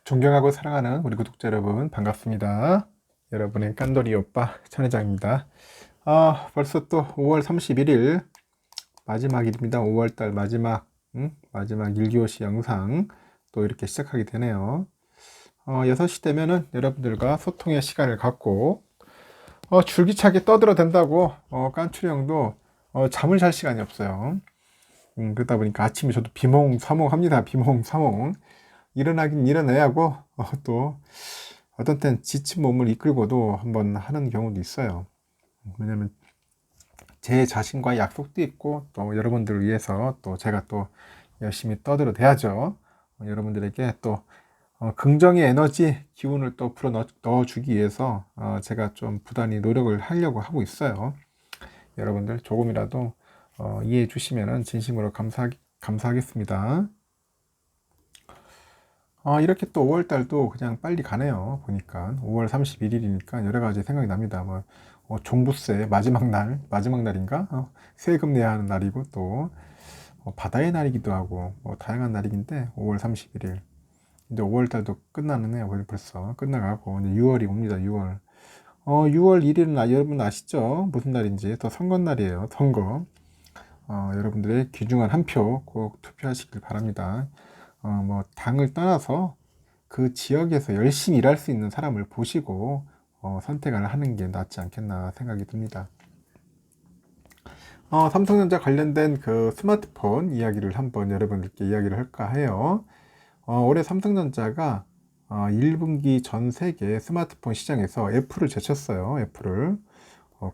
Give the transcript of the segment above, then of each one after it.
존경하고 사랑하는 우리 구독자 여러분 반갑습니다. 여러분의 깐돌이 오빠 천회장입니다. 벌써 또 5월 31일 마지막일입니다. 5월달 마지막 1교시 영상 또 이렇게 시작하게 되네요. 6시 되면은 여러분들과 소통의 시간을 갖고 줄기차게 떠들어댄다고 깐추리 형도 잠을 잘 시간이 없어요. 그러다 보니까 아침에 저도 비몽사몽합니다. 비몽사몽. 일어나긴 일어나야 하고 또 어떤 땐 지친 몸을 이끌고도 한번 하는 경우도 있어요. 왜냐면 제 자신과의 약속도 있고 또 여러분들을 위해서 또 제가 또 열심히 떠들어 대야죠. 여러분들에게 또 긍정의 에너지 기운을 또 불어 넣어주기 위해서 제가 좀 부단히 노력을 하려고 하고 있어요. 여러분들 조금이라도 이해해 주시면 진심으로 감사하겠습니다. 이렇게 또 5월달도 그냥 빨리 가네요. 보니까 5월 31일이니까 여러 가지 생각이 납니다. 종부세 마지막 날인가? 세금 내야 하는 날이고 또 바다의 날이기도 하고 다양한 날이긴데 5월 31일 이제 5월달도 끝나네요. 벌써 끝나가고 이제 6월이 옵니다. 6월 6월 1일은 여러분 아시죠? 무슨 날인지. 또 선거 날이에요. 선거. 여러분들의 귀중한 한 표 꼭 투표하시길 바랍니다. 당을 떠나서 그 지역에서 열심히 일할 수 있는 사람을 보시고 선택을 하는 게 낫지 않겠나 생각이 듭니다. 삼성전자 관련된 그 스마트폰 이야기를 한번 여러분들께 이야기를 할까 해요. 올해 삼성전자가 1분기 전 세계 스마트폰 시장에서 애플을 제쳤어요. 애플을.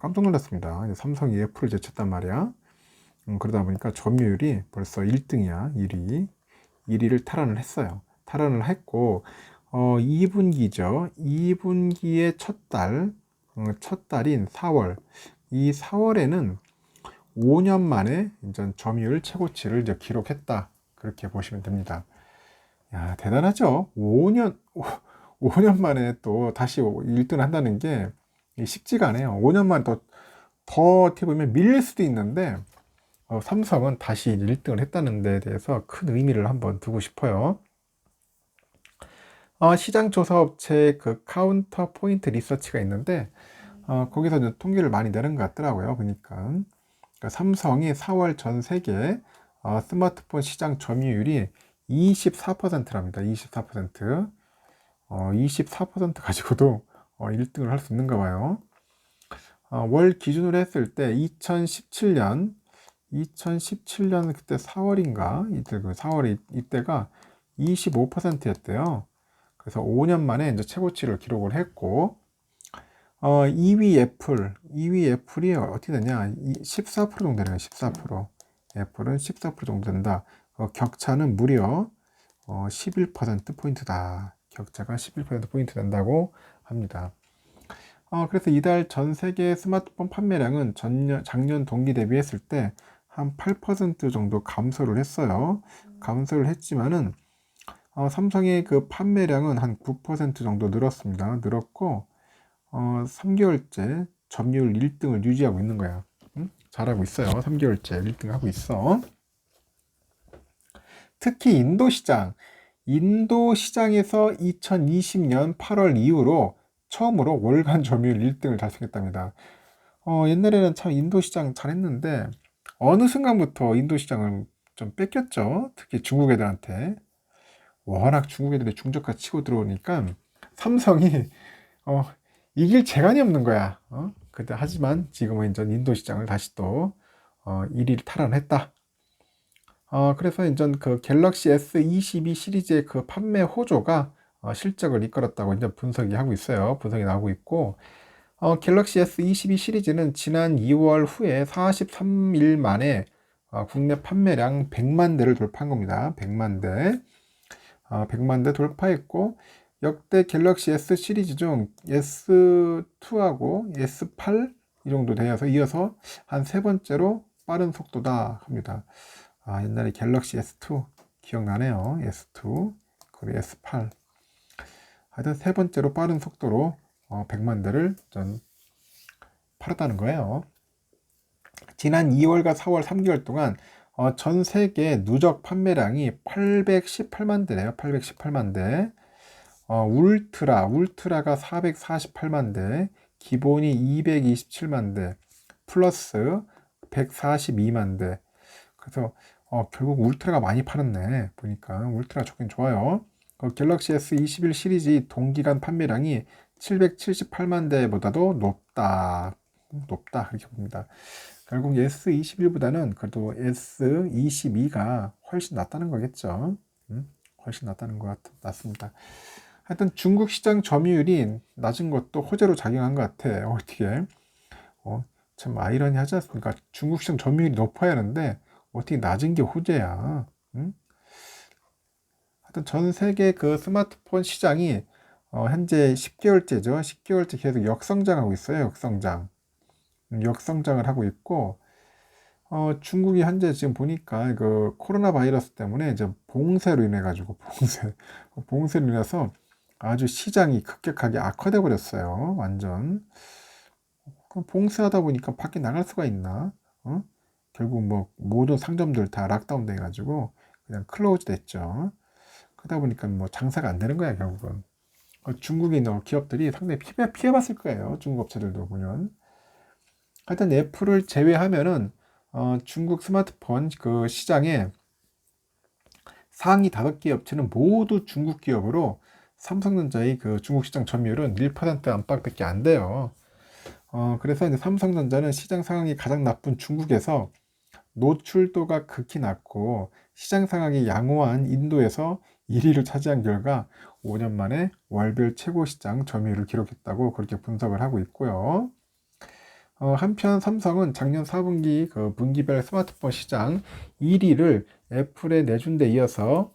깜짝 놀랐습니다. 삼성이 애플을 제쳤단 말이야. 그러다 보니까 점유율이 벌써 1등이야. 1위를 탈환을 했어요. 탈환을 했고 2분기죠. 2분기의 첫 달인 4월. 이 4월에는 5년 만에 이제 점유율 최고치를 이제 기록했다. 그렇게 보시면 됩니다. 야, 대단하죠? 5년 만에 또 다시 1등을 한다는 게 쉽지가 않아요. 5년 만에 더 어떻게 보면 밀릴 수도 있는데 삼성은 다시 1등을 했다는 데 대해서 큰 의미를 한번 두고 싶어요. 시장 조사 업체 그 카운터 포인트 리서치가 있는데 거기서 이제 통계를 많이 내는 것 같더라고요. 그러니까 삼성이 4월 전 세계 스마트폰 시장 점유율이 24%랍니다. 24%. 24% 가지고도 1등을 할 수 있는가 봐요. 월 기준으로 했을 때 2017년 그때 4월인가? 그 4월이 이때가 25%였대요. 그래서 5년 만에 이제 최고치를 기록을 했고, 2위 애플이 어떻게 되냐? 14% 정도 되네요. 14%. 애플은 14% 정도 된다. 격차는 무려 11%포인트다. 격차가 11%포인트 된다고 합니다. 그래서 이달 전 세계 스마트폰 판매량은 작년 동기 대비했을 때 한 8% 정도 감소를 했어요. 감소를 했지만은 삼성의 그 판매량은 한 9% 정도 늘었습니다. 늘었고 3개월째 점유율 1등을 유지하고 있는 거야. 잘하고 있어요. 3개월째 1등 하고 있어. 특히 인도 시장에서 2020년 8월 이후로 처음으로 월간 점유율 1등을 달성했답니다. 옛날에는 참 인도 시장 잘했는데 어느 순간부터 인도 시장을 좀 뺏겼죠. 특히 중국 애들한테. 워낙 중국 애들이 중저가 치고 들어오니까 삼성이 이길 재간이 없는 거야. 그때 하지만 지금은 이제 인도 시장을 다시 또 1위를 탈환했다. 그래서 이제 그 갤럭시 S22 시리즈의 그 판매 호조가 실적을 이끌었다고 이제 분석이 나오고 있고, 갤럭시 S22 시리즈는 지난 2월 후에 43일 만에 국내 판매량 100만 대를 돌파한 겁니다. 100만 대. 100만 대 돌파했고, 역대 갤럭시 S 시리즈 중 S2하고 S8 이 정도 되어서 이어서 한 세 번째로 빠른 속도다 합니다. 옛날에 갤럭시 S2 기억나네요. S2 그리고 S8 하여튼 세 번째로 빠른 속도로 100만 대를 팔았다는 거예요. 지난 2월과 4월 3개월 동안 전 세계 누적 판매량이 818만 대네요. 818만 대. 울트라가 448만 대, 기본이 227만 대, 플러스 142만 대. 그래서 결국 울트라가 많이 팔았네. 보니까 울트라 좋긴 좋아요. 갤럭시 S21 시리즈 동기간 판매량이 778만 대보다도 높다 그렇게 봅니다. 결국 S21보다는 그래도 S22가 훨씬 낫다는 거겠죠. 훨씬 낫다는 것 같습니다. 하여튼 중국 시장 점유율이 낮은 것도 호재로 작용한 것 같아. 어떻게 참 아이러니하지 않습니까? 중국 시장 점유율이 높아야 하는데 어떻게 낮은 게 호재야? 응? 하여튼 전 세계 그 스마트폰 시장이 현재 10개월째죠. 10개월째 계속 역성장하고 있어요. 역성장을 하고 있고, 중국이 현재 지금 보니까 그 코로나 바이러스 때문에 이제 봉쇄로 인해 가지고 봉쇄로 인해서 아주 시장이 급격하게 악화돼 버렸어요. 완전. 그럼 봉쇄하다 보니까 밖에 나갈 수가 있나? 결국 뭐 모든 상점들 다 락다운 돼 가지고 그냥 클로즈 됐죠. 그러다 보니까 뭐 장사가 안 되는 거야, 결국은. 중국에 있는 기업들이 상당히 피해봤을 거예요. 중국 업체들도 보면. 하여튼 애플을 제외하면은 중국 스마트폰 그 시장에 상위 5개 업체는 모두 중국 기업으로 삼성전자의 그 중국 시장 점유율은 1% 안팎밖에 안 돼요. 그래서 이제 삼성전자는 시장 상황이 가장 나쁜 중국에서 노출도가 극히 낮고 시장 상황이 양호한 인도에서 1위를 차지한 결과 5년 만에 월별 최고 시장 점유율을 기록했다고 그렇게 분석을 하고 있고요. 한편 삼성은 작년 4분기 그 분기별 스마트폰 시장 1위를 애플에 내준 데 이어서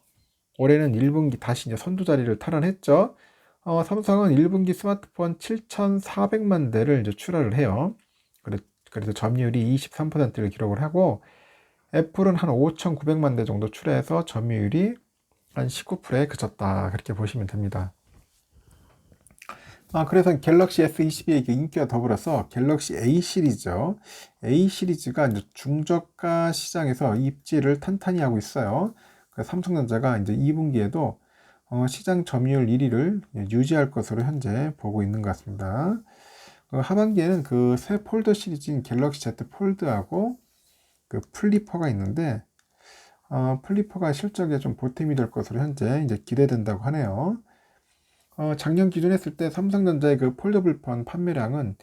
올해는 1분기 다시 이제 선두 자리를 탈환했죠. 삼성은 1분기 스마트폰 7,400만 대를 이제 출하를 해요. 그래서 점유율이 23%를 기록을 하고 애플은 한 5,900만 대 정도 출하해서 점유율이 한 19%에 그쳤다. 그렇게 보시면 됩니다. 그래서 갤럭시 S22의 인기와 더불어서 갤럭시 A 시리즈죠. A 시리즈가 이제 중저가 시장에서 입지를 탄탄히 하고 있어요. 그래서 삼성전자가 이제 2분기에도 시장 점유율 1위를 유지할 것으로 현재 보고 있는 것 같습니다. 하반기에는 그 새 폴더 시리즈인 갤럭시 Z 폴드하고 그 플리퍼가 있는데 플리퍼가 실적에 좀 보탬이 될 것으로 현재 이제 기대된다고 하네요. 작년 기준했을 때 삼성전자의 그 폴더블 폰 판매량은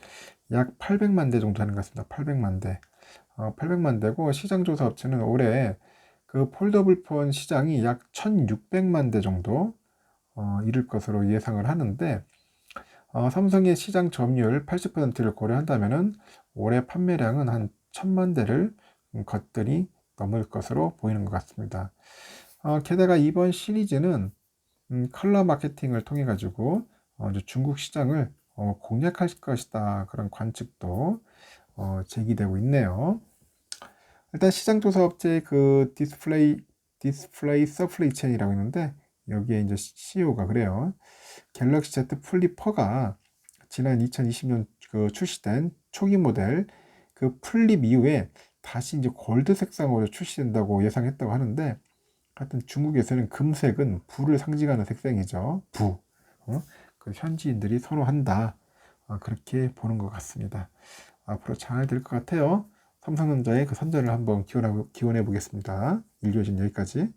약 800만 대 정도 하는 것 같습니다. 800만 대. 800만 대고 시장조사 업체는 올해 그 폴더블 폰 시장이 약 1600만 대 정도 이를 것으로 예상을 하는데 삼성의 시장 점유율 80%를 고려한다면은 올해 판매량은 한 1000만 대를 거뜬히 넘을 것으로 보이는 것 같습니다. 게다가 이번 시리즈는 컬러 마케팅을 통해 가지고 중국 시장을 공략할 것이다 그런 관측도 제기되고 있네요. 일단 시장 조사 업체의 그 디스플레이 서플라이 체인이라고 있는데 여기에 이제 CEO가 그래요. 갤럭시 Z 플립4가 지난 2020년 그 출시된 초기 모델 그 플립 이후에 다시 이제 골드 색상으로 출시된다고 예상했다고 하는데 하여튼 중국에서는 금색은 부를 상징하는 색상이죠. 부. 그 현지인들이 선호한다. 그렇게 보는 것 같습니다. 앞으로 잘 될 것 같아요. 삼성전자의 그 선전을 한번 기원해 보겠습니다. 일교진 여기까지.